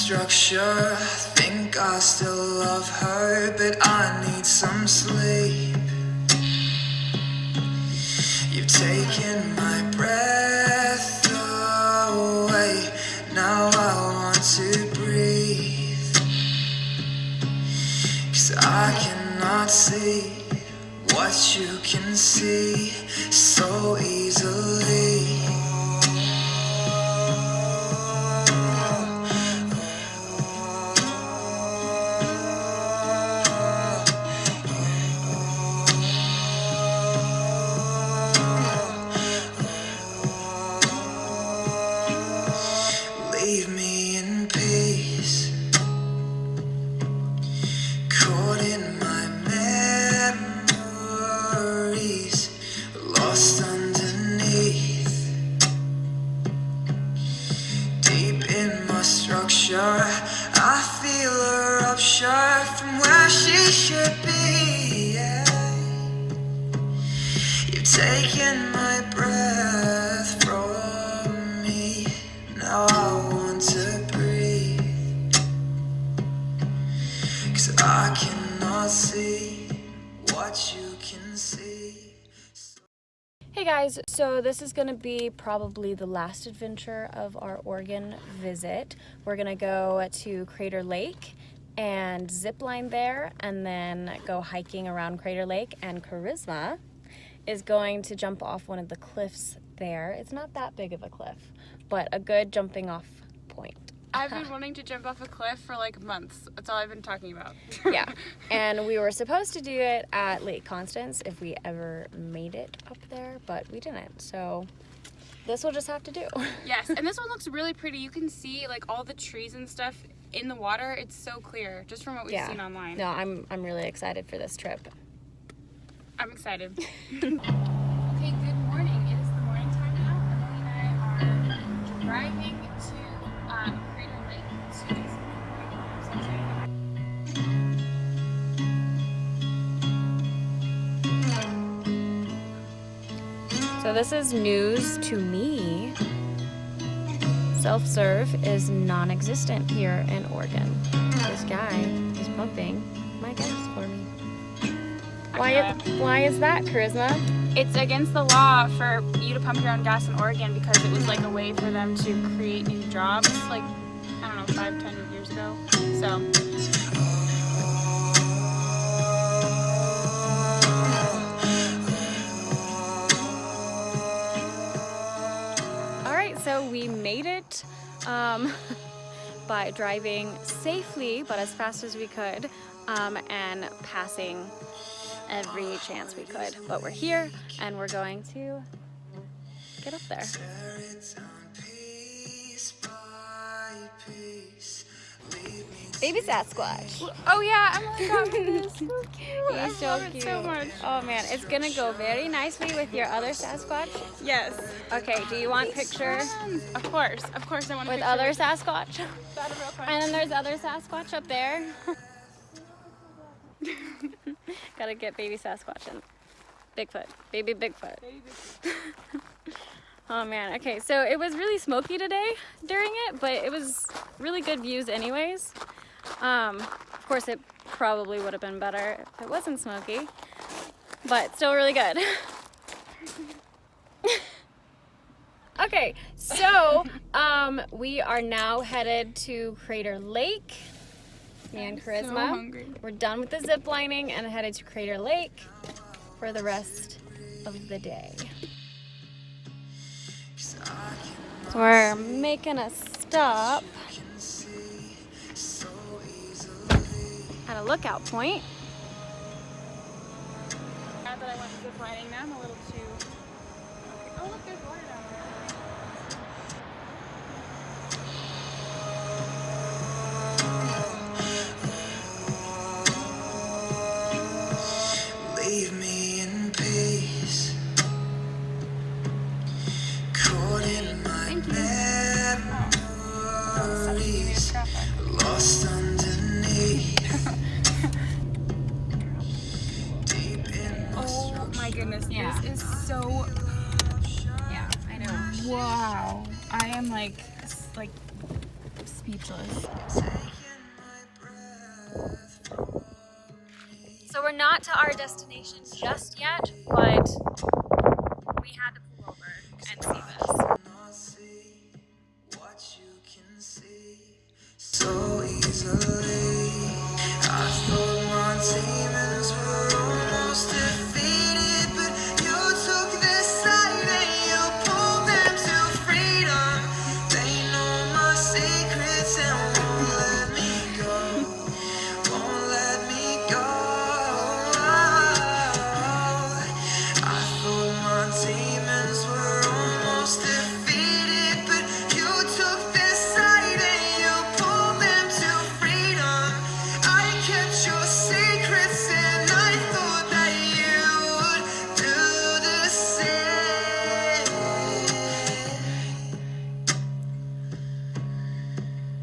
structure. Think I still love her, but I need some sleep. You've taken my breath away. Now I want to breathe, 'cause I cannot see what you can see so easily. Leave me in peace, caught in my memories, lost underneath, deep in my structure. I feel a rupture from where she should be. Yeah. You've taken my breath from me. Now I want to breathe, 'cause I cannot see what you can see. Hey guys, so this is going to be probably the last adventure of our Oregon visit. We're going to go to Crater Lake and zip line there, and then go hiking around Crater Lake, and Charisma is going to jump off one of the cliffs there. It's not that big of a cliff, but a good jumping off point. I've been wanting to jump off a cliff for like months. That's all I've been talking about. Yeah, and we were supposed to do it at Lake Constance if we ever made it up there, but we didn't, so this we'll just have to do. Yes, and this one looks really pretty. You can see like all the trees and stuff in the water. It's so clear, just from what we've seen online. No, I'm really excited for this trip. I'm excited. Okay, good morning. It is the morning time now. Emily and I are driving to Crater Lake to do some hiking. I'm so excited. So this is news to me. Self-serve is non-existent here in Oregon. This guy is pumping my gas for me. Why is that, Charisma? It's against the law for you to pump your own gas in Oregon, because it was like a way for them to create new jobs, like, I don't know, 5-10 years ago. So Alright, so we made it by driving safely, but as fast as we could, and passing every chance we could. But we're here, and we're going to get up there. Baby Sasquatch. oh yeah, Emily got me this. So cute. I He's so love cute. it so much. Oh man, it's gonna go very nicely with your other Sasquatch. Yes. Okay, do you want pictures Of course I want to with other Sasquatch? That real quick. And then there's other Sasquatch up there. Gotta get baby Sasquatch and Bigfoot. Baby Bigfoot. Oh man, okay, so it was really smoky today during it, but it was really good views anyways. Of course it probably would have been better if it wasn't smoky, but still really good. Okay, so we are now headed to Crater Lake. Me and Charisma. So hungry. We're done with the zip lining and headed to Crater Lake for the rest of the day. So we're making a stop at a lookout point. Now that I went zip lining, now I'm a little too. Okay. Oh look, there's water down there. Leave me in peace, caught in my memories, lost underneath, deep in my Oh my goodness, Yeah. this is so. Yeah, I know. Wow, I am like speechless. So we're not to our destination just yet, but we had to pull over and see this. What you can see so easily. I thought my demons were almost defeated, but you took their side and you pulled them to freedom. They know my secrets and won't let me go. Won't let me go. I thought my demons were almost defeated, but you took their side and you pulled them to freedom. I kept your secrets and I thought that you would do the same.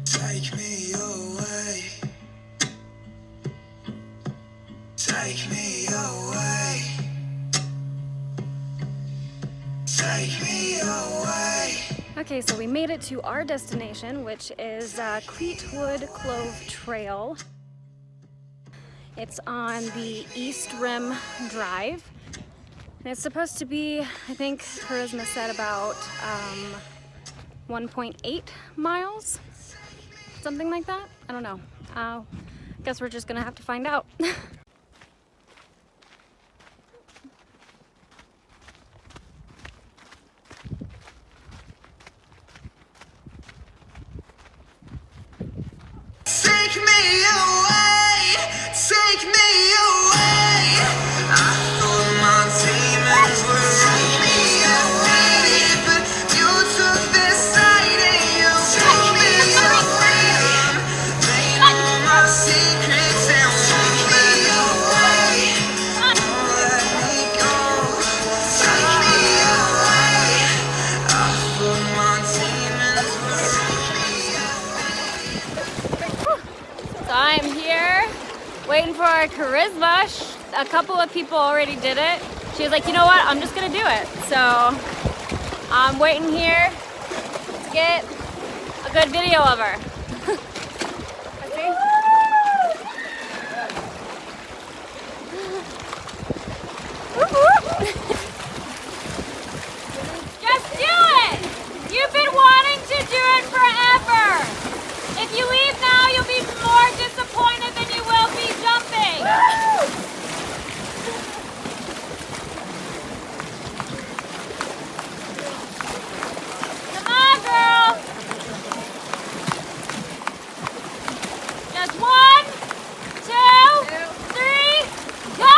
Take me away. Take me away. Take me away. Okay, so we made it to our destination, which is Cleetwood Clove Trail. It's on the East Rim Drive. And it's supposed to be, I think Charisma said, about 1.8 miles, something like that. I don't know. I guess we're just gonna have to find out. Take me away, take me away. I thought my demons were take me away, but you took their side and you pulled me to freedom. They know my secrets and won't let me away. Won't let me go. Take me away. I thought my demons were take me away. So I'm here waiting for our Charisma. A couple of people already did it. She was like, you know what, I'm just gonna do it. So I'm waiting here to get a good video of her. Let's see. Whoop, whoop. Just do it! You've been wanting to do it forever! If you leave now, you'll be more disappointed than you will be jumping. Come on, girl. Just 1, 2, 3, go!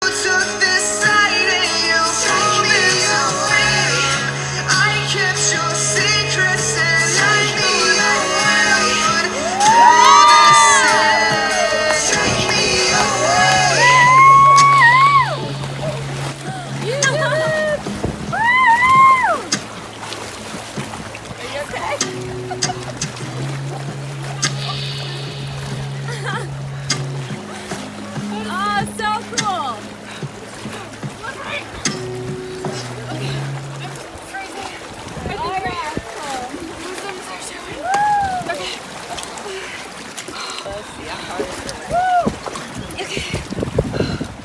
You took this side and you pulled me away. I kept your secrets and I knew that you would do the same. Take me away. You did it! Woo! Are you okay? Oh, so cool!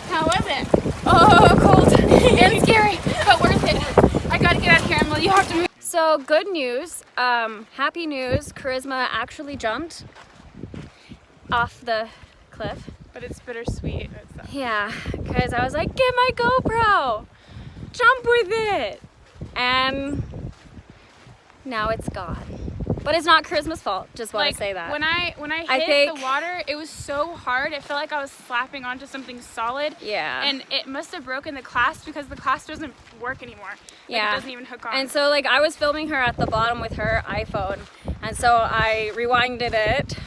How was it? Oh, cold and scary, but worth it. I gotta get out of here, Emily. You have to move. So good news, happy news, Charisma actually jumped off the cliff. But it's bittersweet. Yeah, because I was like, get my GoPro, jump with it. And now it's gone. But it's not Charisma's fault, just want to say that. When I I hit think- the water, it was so hard. It felt like I was slapping onto something solid. Yeah. And it must have broken the clasp because the clasp doesn't work anymore. Like, Yeah. It doesn't even hook on. And so like I was filming her at the bottom with her iPhone, and so I rewound it,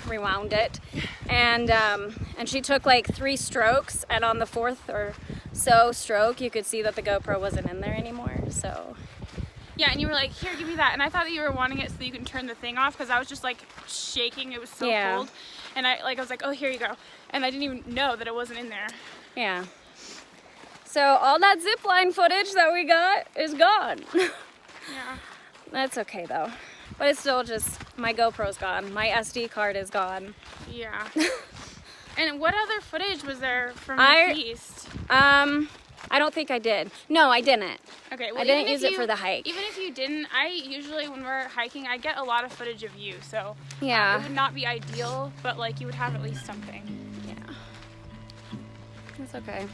and she took like 3 strokes, and on the 4th or so stroke you could see that the GoPro wasn't in there anymore. So yeah, and you were like, here, give me that. And I thought that you were wanting it so you can turn the thing off because I was just like shaking. It was so Yeah. cold. And I was like, oh, here you go. And I didn't even know that it wasn't in there. yeah. So all that zip line footage that we got is gone. Yeah. That's okay though. But it's still just, my GoPro's gone. My SD card is gone. Yeah. And what other footage was there from the feast? I don't think I did. No, I didn't. Okay, well, I didn't use it for the hike. Even if you didn't, I usually, when we're hiking, I get a lot of footage of you, so Yeah. it would not be ideal, but like you would have at least something. Yeah. It's okay.